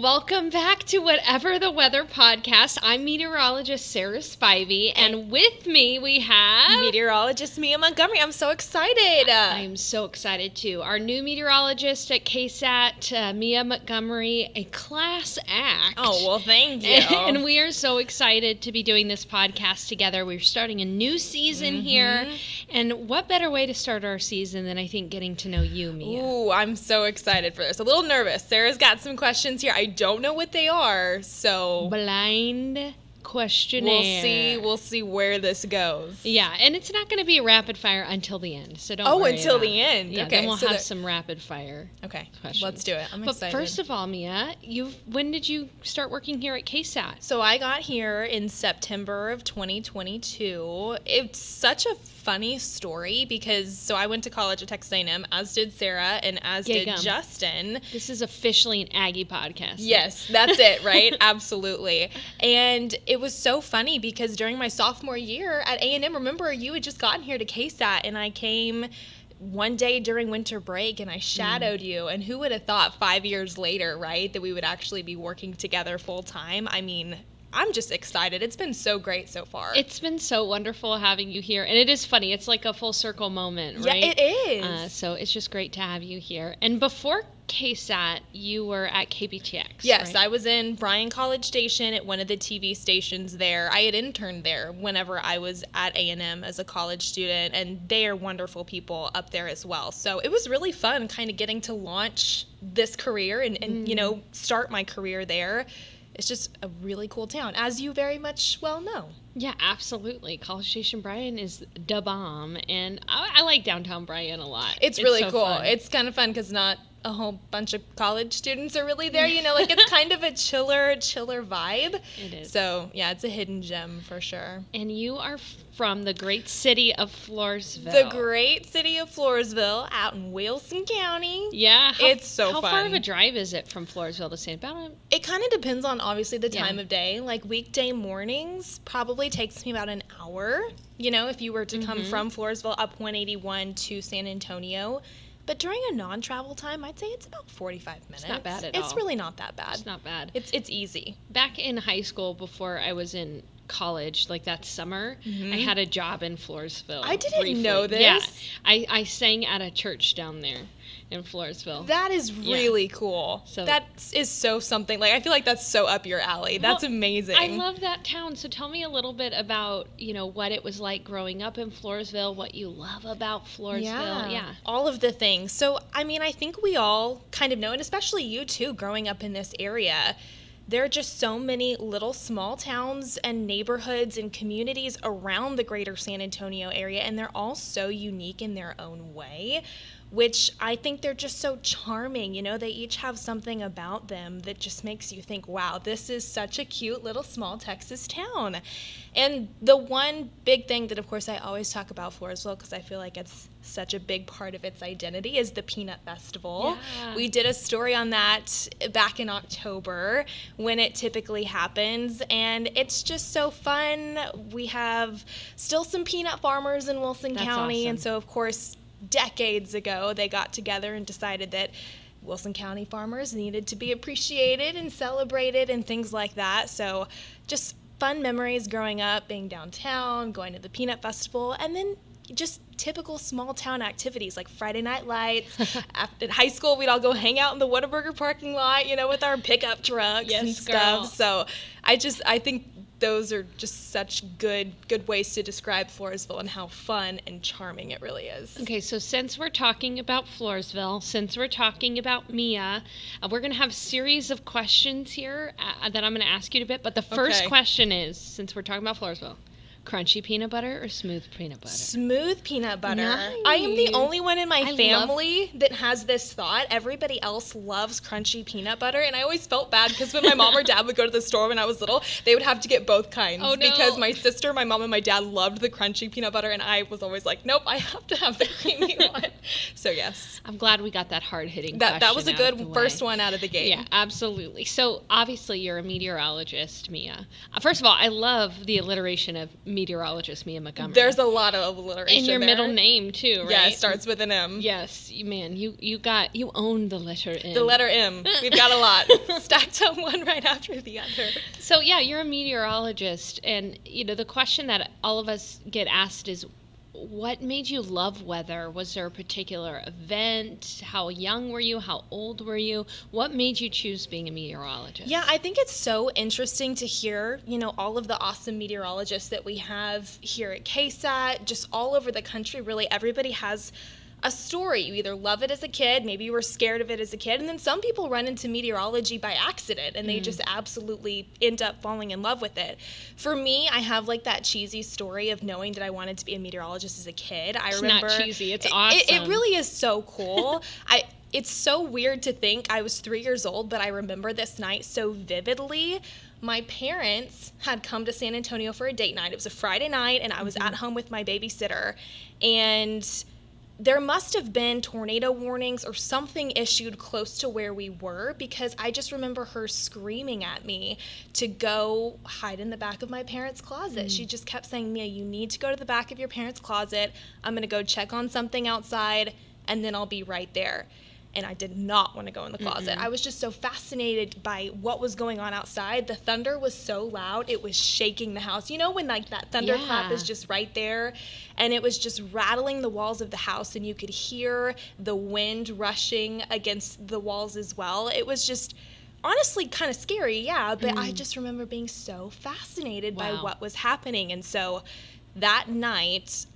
welcome back to Whatever the Weather podcast. I'm meteorologist Sarah Spivey, and with me we have Meteorologist Mia Montgomery. I'm so excited. I'm so excited too. Our new meteorologist at KSAT, Mia Montgomery, a class act. Oh, well, thank you. And we are so excited to be doing this podcast together. We're starting a new season here, and what better way to start our season than I think getting to know you, Mia. Ooh, I'm so excited for this. A little nervous. Sarah's got some questions here. I don't know what they are, so blind questionnaire. We'll see where this goes. Yeah, and it's not going to be a rapid fire until the end, so don't worry until about the end. Yeah, okay, then we'll so have some rapid fire. Okay, questions. let's do it. I'm excited. But first of all, Mia, when did you start working here at KSAT? So I got here in September of 2022. It's such a funny story because I went to college at Texas A&M, as did Sarah, and as did Justin. This is officially an Aggie podcast. Yes, that's it, right? Absolutely. And it was so funny because during my sophomore year at A&M, remember you had just gotten here to KSAT, and I came one day during winter break and I shadowed you, and who would have thought 5 years later, right, that we would actually be working together full time? I mean, I'm just excited. It's been so great so far. It's been so wonderful having you here. And it is funny. It's like a full circle moment, right? Yeah, it is. So it's just great to have you here. And before KSAT, you were at KBTX, Yes, right? I was in Bryan College Station at one of the TV stations there. I had interned there whenever I was at A&M as a college student, and they are wonderful people up there as well. So it was really fun kind of getting to launch this career and start my career there. It's just a really cool town, as you very much well know. Yeah, absolutely. College Station Bryan is the bomb, and I like downtown Bryan a lot. It's really so cool. fun. It's kind of fun because not a whole bunch of college students are really there, like it's kind of a chiller vibe. It is. So yeah, it's a hidden gem for sure. And you are from the great city of Floresville. The great city of Floresville out in Wilson County. Yeah. It's so fun. How far of a drive is it from Floresville to St. About? It kind of depends on obviously the time of day. Like weekday mornings probably takes me about an hour, if you were to come from Floresville up 181 to San Antonio. But during a non-travel time, I'd say it's about 45 minutes. It's not bad at all. It's really not that bad. It's not bad. It's easy. Back in high school, before I was in college, like that summer, I had a job in Floresville. I didn't briefly. know this. Yeah, I sang at a church down there in Floresville. That is really cool. So that is so something. Like I feel like that's so up your alley. That's amazing. I love that town. So tell me a little bit about, what it was like growing up in Floresville, what you love about Floresville. Yeah. All of the things. So, I mean, I think we all kind of know, and especially you too, growing up in this area, there are just so many little small towns and neighborhoods and communities around the greater San Antonio area, and they're all so unique in their own way, which I think they're just so charming. They each have something about them that just makes you think, wow, this is such a cute little small Texas town. And the one big thing that, of course, I always talk about Floresville because I feel like it's such a big part of its identity is the Peanut Festival. Yeah. We did a story on that back in October when it typically happens, and it's just so fun. We have still some peanut farmers in Wilson County, awesome. and so, of course, decades ago, they got together and decided that Wilson County farmers needed to be appreciated and celebrated and things like that. So just fun memories growing up, being downtown, going to the Peanut Festival, and then just typical small town activities like Friday Night Lights. At high school, we'd all go hang out in the Whataburger parking lot, with our pickup trucks and stuff. Girl. So I think those are just such good ways to describe Floresville and how fun and charming it really is. Okay, so since we're talking about Floresville, since we're talking about Mia, we're going to have a series of questions here that I'm going to ask you in a bit. But the first question is, since we're talking about Floresville, crunchy peanut butter or smooth peanut butter? Smooth peanut butter. Nice. I am the only one in my family that has this thought. Everybody else loves crunchy peanut butter, and I always felt bad because when my mom or dad would go to the store when I was little, they would have to get both kinds. Oh, no. Because my sister, my mom, and my dad loved the crunchy peanut butter, and I was always like, nope, I have to have the creamy one. So yes. I'm glad we got that hard-hitting question That was a good out first one out of the gate. Yeah, absolutely. So obviously you're a meteorologist, Mia. First of all, I love the alliteration of meteorologist Mia Montgomery. There's a lot of alliteration in your there. middle name too, right? Yeah, it starts with an M. Yes, man, you own the letter M. The letter M. We've got a lot stacked on one right after the other. So yeah, you're a meteorologist, and the question that all of us get asked is, what made you love weather? Was there a particular event? How young were you? How old were you? What made you choose being a meteorologist? Yeah, I think it's so interesting to hear, all of the awesome meteorologists that we have here at KSAT, just all over the country. Really, everybody has a story. You either love it as a kid, maybe you were scared of it as a kid, and then some people run into meteorology by accident and they just absolutely end up falling in love with it. For me, I have like that cheesy story of knowing that I wanted to be a meteorologist as a kid. It's not cheesy, it's awesome. It really is so cool. It's so weird to think I was 3 years old, but I remember this night so vividly. My parents had come to San Antonio for a date night. It was a Friday night, and I was at home with my babysitter, and there must have been tornado warnings or something issued close to where we were, because I just remember her screaming at me to go hide in the back of my parents' closet. She just kept saying, Mia, you need to go to the back of your parents' closet. I'm going to go check on something outside, and then I'll be right there. And I did not want to go in the closet. I was just so fascinated by what was going on outside. The thunder was so loud, it was shaking the house. You know when like that thunderclap is just right there, and it was just rattling the walls of the house, and you could hear the wind rushing against the walls as well. It was just honestly kind of scary, but I just remember being so fascinated by what was happening. And so that night,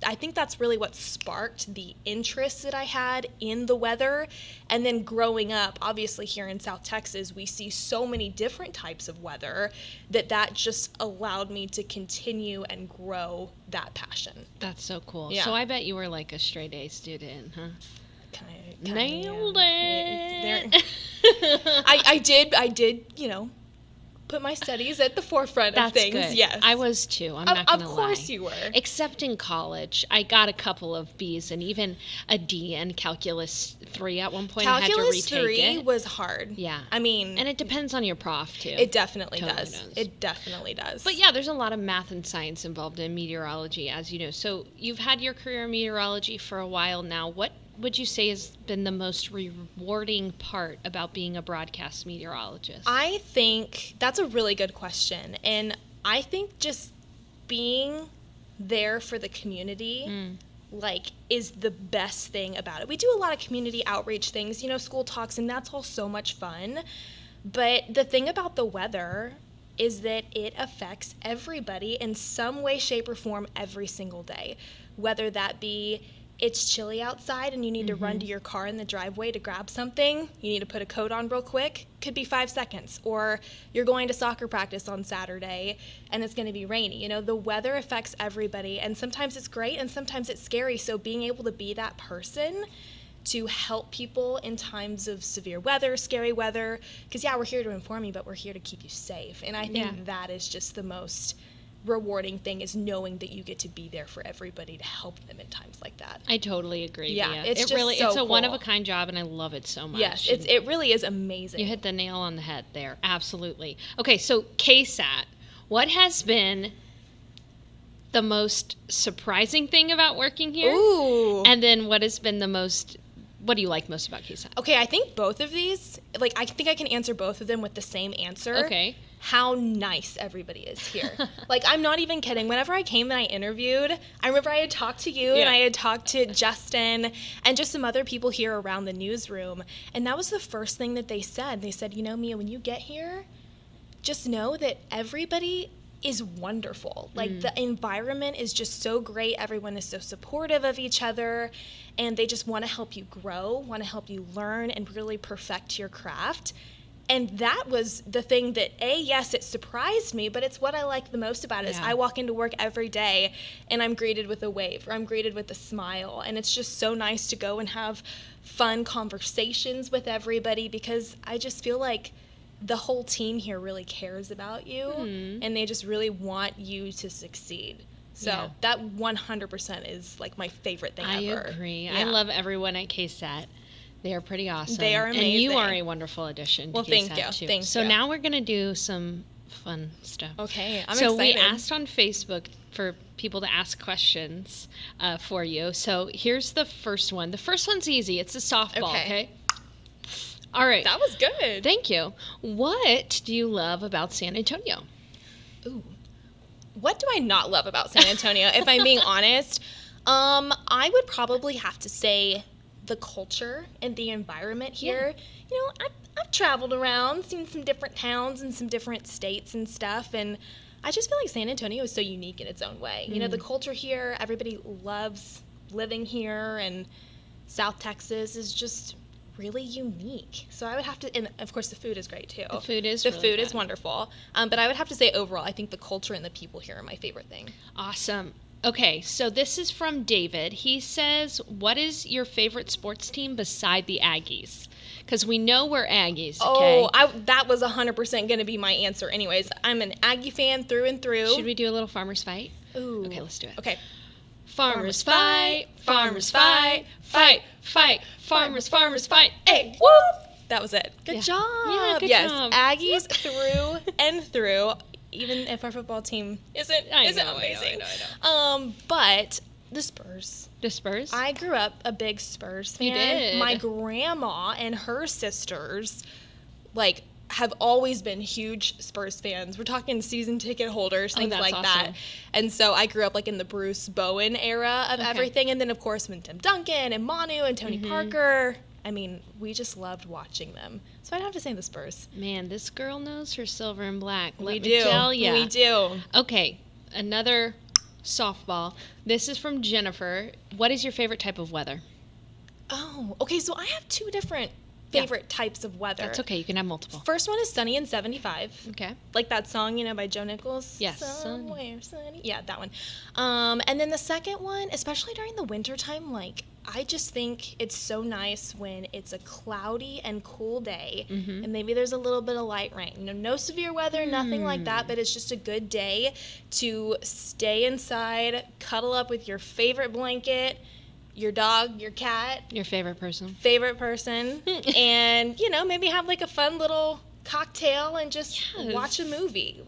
I think that's really what sparked the interest that I had in the weather. And then growing up, obviously here in South Texas, we see so many different types of weather that just allowed me to continue and grow that passion. That's so cool. Yeah. So I bet you were like a straight A student, huh? Nailed it. I did, put my studies at the forefront of things. Good. Yes. I was too. I'm not going to lie. Of course you were. Except in college. I got a couple of B's and even a D in Calculus 3 at one point. I had to retake Calculus 3 it. was hard. Yeah. I mean. And it depends on your prof, too. It definitely Totally does. It definitely does. But yeah, there's a lot of math and science involved in meteorology, as you know. So you've had your career in meteorology for a while now. What would you say has been the most rewarding part about being a broadcast meteorologist? I think that's a really good question. And I think just being there for the community is the best thing about it. We do a lot of community outreach things, school talks, and that's all so much fun. But the thing about the weather is that it affects everybody in some way, shape, or form every single day, whether that be it's chilly outside and you need to run to your car in the driveway to grab something. You need to put a coat on real quick. Could be 5 seconds. Or you're going to soccer practice on Saturday and it's going to be rainy. The weather affects everybody, and sometimes it's great and sometimes it's scary. So being able to be that person to help people in times of severe weather, scary weather, because we're here to inform you, but we're here to keep you safe. And I think that is just the most rewarding thing, is knowing that you get to be there for everybody to help them in times like that. I totally agree. Yeah, Mia. it's a one-of-a-kind job, and I love it so much. Yes, it really is amazing. You hit the nail on the head there. Absolutely. Okay, so KSAT, what has been the most surprising thing about working here? Ooh. And then what do you like most about KSAT? Okay, I think both of these, I think I can answer both of them with the same answer. Okay. How nice everybody is here. I'm not even kidding. Whenever I came and I interviewed, I remember I had talked to you and I had talked to Justin and just some other people here around the newsroom. And that was the first thing that they said. They said, Mia, when you get here, just know that everybody is wonderful. The environment is just so great. Everyone is so supportive of each other, and they just want to help you grow, want to help you learn and really perfect your craft. And that was the thing that, yes, it surprised me, but it's what I like the most about it. Is I walk into work every day and I'm greeted with a wave, or I'm greeted with a smile. And it's just so nice to go and have fun conversations with everybody, because I just feel like the whole team here really cares about you, and they just really want you to succeed. So that 100% is my favorite thing ever. I agree. I love everyone at KSAT. They are pretty awesome. They are amazing. And you are a wonderful addition to KSAT, thank you. too. Thank so you. now we're going to do some fun stuff. Okay, I'm excited. So we asked on Facebook for people to ask questions for you. So here's the first one. The first one's easy. It's a softball, okay? All right. That was good. Thank you. What do you love about San Antonio? Ooh. What do I not love about San Antonio, if I'm being honest? I would probably have to say the culture and the environment here. Yeah. You know, I've traveled around, seen some different towns and some different states and stuff, and I just feel like San Antonio is so unique in its own way. You know, the culture here, everybody loves living here, and South Texas is just really unique. So I would have to, and of course the food is great too. The food is wonderful. But I would have to say overall, I think the culture and the people here are my favorite thing. Awesome. Okay, so this is from David. He says, what is your favorite sports team beside the Aggies? Because we know we're Aggies, okay? That was 100% going to be my answer anyways. I'm an Aggie fan through and through. Should we do a little farmers fight? Ooh. Okay, let's do it. Okay. Farmers fight, farmers fight, fight, fight, farmers fight. Hey, whoop! That was it. Good job. Yeah, good job. Aggies through and through, even if our football team isn't amazing. I know. But the Spurs. The Spurs? I grew up a big Spurs fan. You did? My grandma and her sisters, have always been huge Spurs fans. We're talking season ticket holders, things like awesome. that. And so I grew up in the Bruce Bowen era of everything. And then, of course, when Tim Duncan and Manu and Tony Parker, I mean, we just loved watching them. So I'd have to say the Spurs. Man, this girl knows her silver and black. We do. Tell ya. We do. Okay, another softball. This is from Jennifer. What is your favorite type of weather? Oh, okay. So I have two different favorite types of weather. That's okay. You can have multiple. First one is sunny and 75. Okay. Like that song, by Joe Nichols. Yes. Somewhere sunny. Yeah, that one. And then the second one, especially during the wintertime, I just think it's so nice when it's a cloudy and cool day, and maybe there's a little bit of light rain. No severe weather, nothing like that, but it's just a good day to stay inside, cuddle up with your favorite blanket, your dog, your cat. Your favorite person. And, maybe have a fun little cocktail and just watch a movie.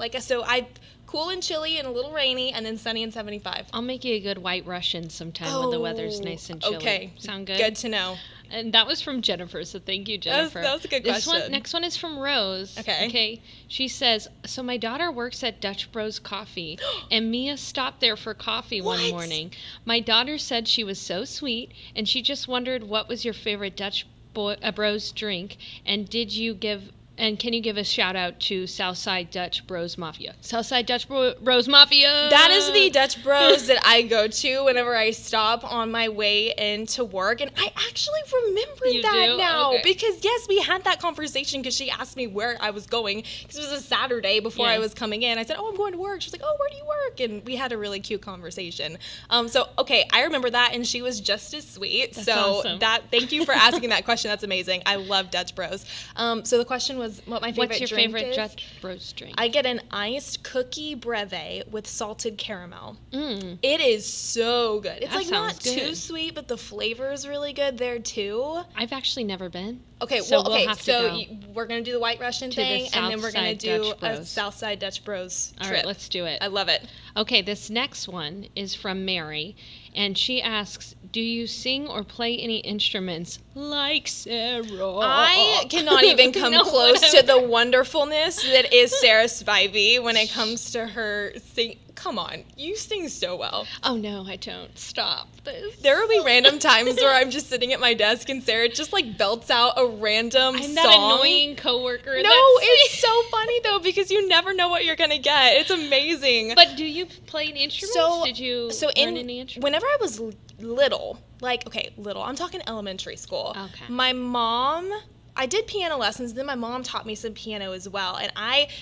Cool and chilly and a little rainy, and then sunny and 75. I'll make you a good White Russian sometime when the weather's nice and chilly. Okay. Sound good? Good to know. And that was from Jennifer, so thank you, Jennifer. That was a good question. Next one is from Rose. Okay. She says, so my daughter works at Dutch Bros Coffee, and Mia stopped there for coffee one morning. My daughter said she was so sweet, and she just wondered what was your favorite Dutch Bros drink, and can you give a shout out to Southside Dutch Bros Mafia? Southside Dutch Bros Mafia! That is the Dutch Bros that I go to whenever I stop on my way into work. And I actually remember that now. Okay. Because, yes, we had that conversation because she asked me where I was going. Because it was a Saturday before I was coming in. I said, I'm going to work. She was like, where do you work? And we had a really cute conversation. I remember that, and she was just as sweet. That's awesome. Thank you for asking that question. That's amazing. I love Dutch Bros. So the question was what my favorite drink is. What's your favorite Dutch Bros drink? I get an iced cookie breve with salted caramel. It is so good. It's not too sweet, but the flavor is really good there too. I've actually never been. Okay, we're going to do the White Russian thing, and then we're going to do a Southside Dutch Bros trip. All right, let's do it. I love it. Okay, this next one is from Mary, and she asks, do you sing or play any instruments like Sarah? I cannot even come close to the wonderfulness that is Sarah Spivey when it comes to her singing. Come on, you sing so well. Oh, no, I don't. Stop this. There will be random times where I'm just sitting at my desk and Sarah just belts out a random song. I'm that annoying coworker. No, it's so funny though because you never know what you're gonna get. It's amazing. But do you play an instrument? Did you learn any instrument? Whenever I was little, I'm talking elementary school. Okay. My mom. I did piano lessons, then my mom taught me some piano as well. And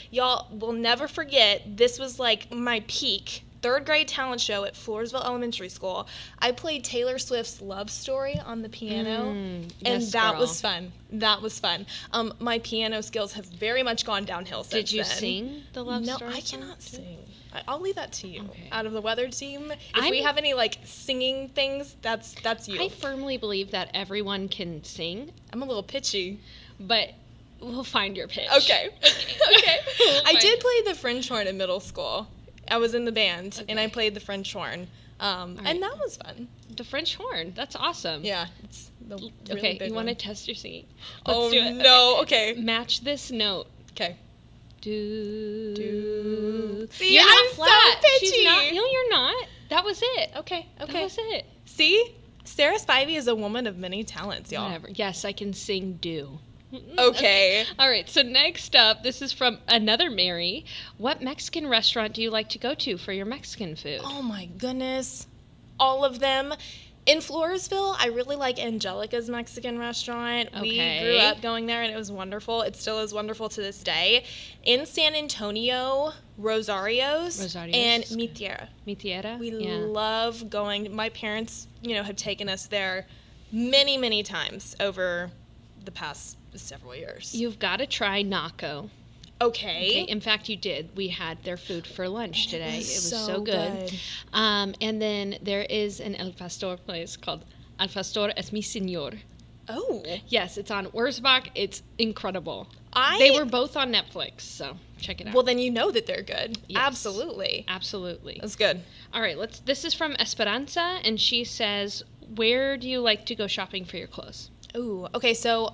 y'all will never forget, this was my peak. 3rd grade talent show at Floresville Elementary School. I played Taylor Swift's Love Story on the piano, and that was fun. My piano skills have very much gone downhill since then. Did you sing the Love Story? No, I cannot sing. I'll leave that to you. Okay. Out of the weather team, if we have any singing things, that's you. I firmly believe that everyone can sing. I'm a little pitchy. But We'll find your pitch. Okay. Okay. I did Fine. play the French horn in middle school. I was in the band, and I Okay. played the French horn. right. And that was fun. The French horn. That's awesome. Yeah. It's the really Okay, big you want to one. test your singing? Oh, Let's do it. no. Okay. Match this note. Okay. Do. See, You're I'm not so flat. She's pitchy. not. No, you're not. That was it. Okay. That Okay. was it. See? Sarah Spivey is a woman of many talents, y'all. Whatever. Yes, I can sing do. Okay. All right, so next up, this is from another Mary. What Mexican restaurant do you like to go to for your Mexican food? Oh my goodness. All of them. In Floresville, I really like Angelica's Mexican restaurant. We Okay. grew up going there and it was wonderful. It still is wonderful to this day. In San Antonio, Rosario's and is good. Mitiera. Mi tierra? We Yeah. love going. My parents, have taken us there many, many times over the past several years. You've got to try Naco. Okay. In fact, you did. We had their food for lunch today. It was so so good. good. And then there is an El Pastor place called Al Pastor es mi señor. Oh. Yes, it's on Wurzbach. It's incredible. I They were both on Netflix, so check it out. Well, then you know that they're good. Yes. Absolutely. Absolutely. That's good. All right, this is from Esperanza, and she says, where do you like to go shopping for your clothes? Ooh, okay, so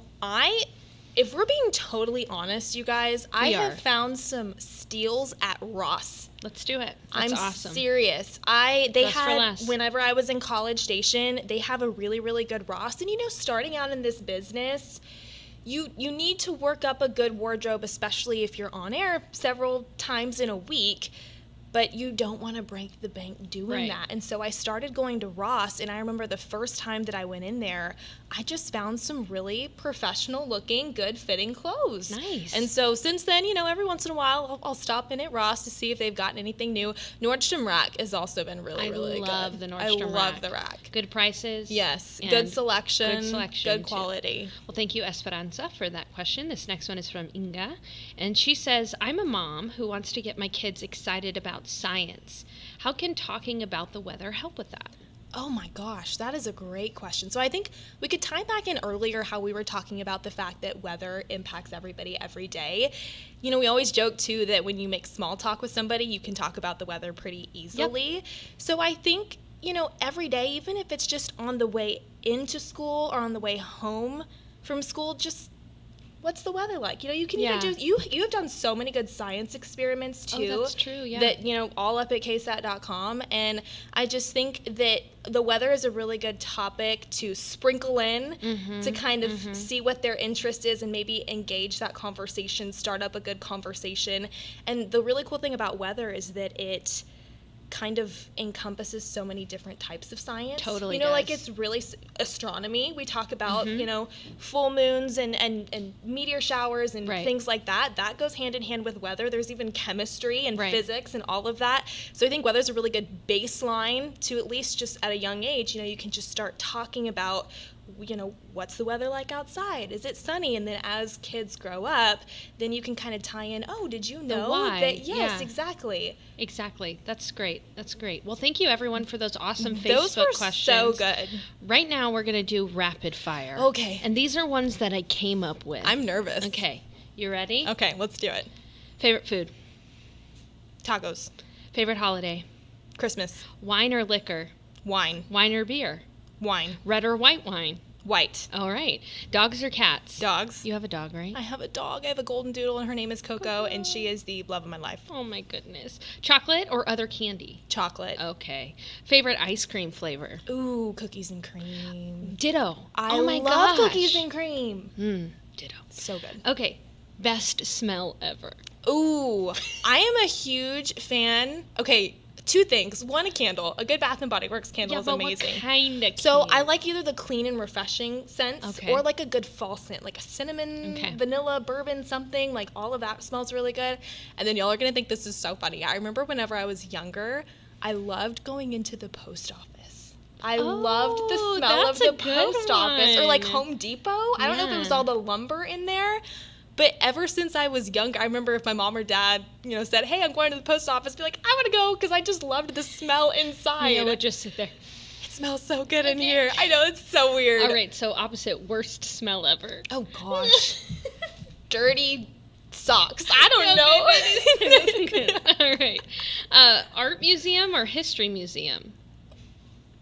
if we're being totally honest, you guys, I We have are. found some steals at Ross. Let's do it. That's I'm awesome. serious. They Best for had, last. whenever I was in College Station, they have a really, really good Ross. And starting out in this business, you need to work up a good wardrobe, especially if you're on air several times in a week. But you don't want to break the bank doing Right. that. And so I started going to Ross, and I remember the first time that I went in there, I just found some really professional looking, good fitting clothes. Nice. And so since then, every once in a while, I'll stop in at Ross to see if they've gotten anything new. Nordstrom Rack has also been really, really good. I love the Nordstrom I love Rack. the Rack. Good prices. Yes, and good selection, good good quality. Well, thank you, Esperanza, for that question. This next one is from Inga, and she says, I'm a mom who wants to get my kids excited about science. How can talking about the weather help with that? Oh my gosh, that is a great question. So I think we could tie back in earlier how we were talking about the fact that weather impacts everybody every day. We always joke too that when you make small talk with somebody, you can talk about the weather pretty easily. So I think, every day, even if it's just on the way into school or on the way home from school, just what's the weather like? You can even do, you have done so many good science experiments too. Oh, that's true, yeah. That, all up at KSAT.com. And I just think that the weather is a really good topic to sprinkle in to kind of see what their interest is and maybe engage that conversation, start up a good conversation. And the really cool thing about weather is that it kind of encompasses so many different types of science. Totally like does. it's really astronomy. We talk about, full moons and meteor showers and Right. things like that. That goes hand in hand with weather. There's even chemistry and Right. physics and all of that. So I think weather's a really good baseline to, at least just at a young age, you can just start talking about, what's the weather like outside? Is it sunny? And then as kids grow up, then you can kind of tie in, oh, did you know why, that? Yes, yeah. exactly. Exactly. That's great. That's great. Well, thank you, everyone, for those awesome Those Facebook were questions. so good. Right now, we're going to do rapid fire. Okay. And these are ones that I came up with. I'm nervous. Okay. You ready? Okay, let's do it. Favorite food? Tacos. Favorite holiday? Christmas. Wine or liquor? Wine. Wine or beer? Wine. Red or white wine? White. All right. Dogs or cats? Dogs. You have a dog, right? I have a dog. I have a golden doodle, and her name is Coco, and she is the love of my life. Oh, my goodness. Chocolate or other candy? Chocolate. Okay. Favorite ice cream flavor? Ooh, cookies and cream. Ditto. I oh, my love gosh. cookies and cream. Ditto. So good. Okay. Best smell ever? Ooh, I am a huge fan. Okay, two things. One, a candle. A good Bath & Body Works candle is amazing. What kind of So candy? I like either the clean and refreshing scents Okay. or like a good fall scent, like a cinnamon, Okay. vanilla, bourbon, something. Like all of that smells really good. And then y'all are going to think this is so funny. I remember whenever I was younger, I loved going into the post office. I loved the smell of that's a the good post office or like one. Home Depot. I don't know if it was Yeah. all the lumber in there. But ever since I was younger, I remember if my mom or dad, said, hey, I'm going to the post office, be like, I want to go because I just loved the smell inside. I would just sit there. It smells so good in here. I know, it's so weird. All right, so opposite worst smell ever. Oh, gosh. dirty socks. I don't know. All right. Art museum or history museum?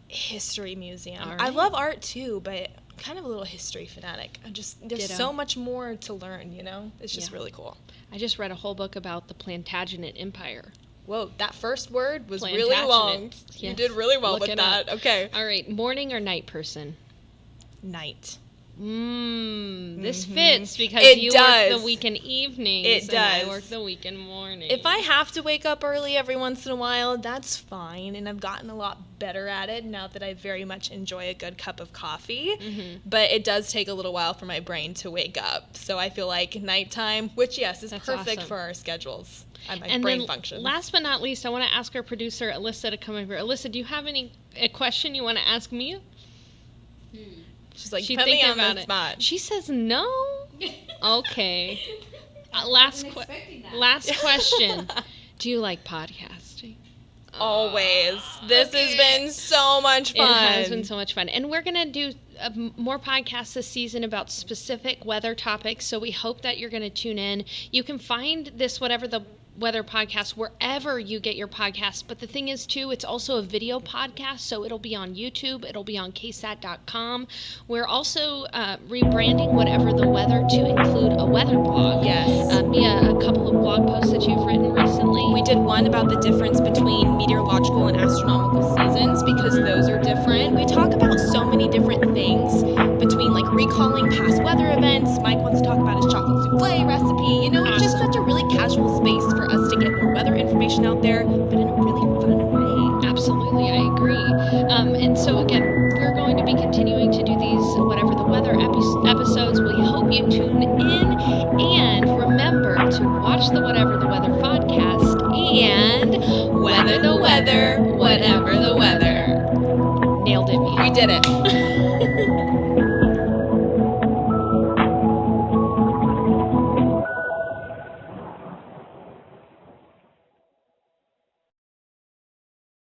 History museum. All I right. love art too, but I'm kind of a little history fanatic. There's Ditto. so much more to learn, It's just Yeah. really cool. I just read a whole book about the Plantagenet Empire. Whoa, that first word was really long. Yes. You did really well Look with it that. up. Okay. All right. Morning or night person? Night. This fits because It you does. work the weekend evenings. It And does. I work the weekend mornings. If I have to wake up early every once in a while, that's fine, and I've gotten a lot better at it now that I very much enjoy a good cup of coffee. But it does take a little while for my brain to wake up. So I feel like nighttime, which yes, is That's perfect awesome. for our schedules and my and brain then function. last but not least, I want to ask our producer, Alyssa, to come over. Alyssa, do you have a question you want to ask Mia? She's like, She's put me thinking on about the it. spot. She says no. Okay. Last question. Do you like podcasting? Always. This has been so much fun. It has been so much fun. And we're going to do more podcasts this season about specific weather topics, so we hope that you're going to tune in. You can find this Whatever the Weather podcast wherever you get your podcasts. But the thing is, too, it's also a video podcast, so it'll be on YouTube. It'll be on KSAT.com. We're also rebranding Whatever the Weather to include a weather blog. Yes. Mia, a couple of blog posts that you've written recently. We did one about the difference between meteorological and astronomical seasons because those are different. We talk about so many different things between like recalling past weather events. Mike wants to talk about his chocolate souffle recipe. It's just such a really casual space for us to get more weather information out there, but in a really fun way. Absolutely, I agree. And so again, we're going to be continuing to do these Whatever the Weather episodes. We hope you tune in, and remember to watch the Whatever the Weather podcast and Weather the weather, whatever the weather. Nailed it, Mia. We did it.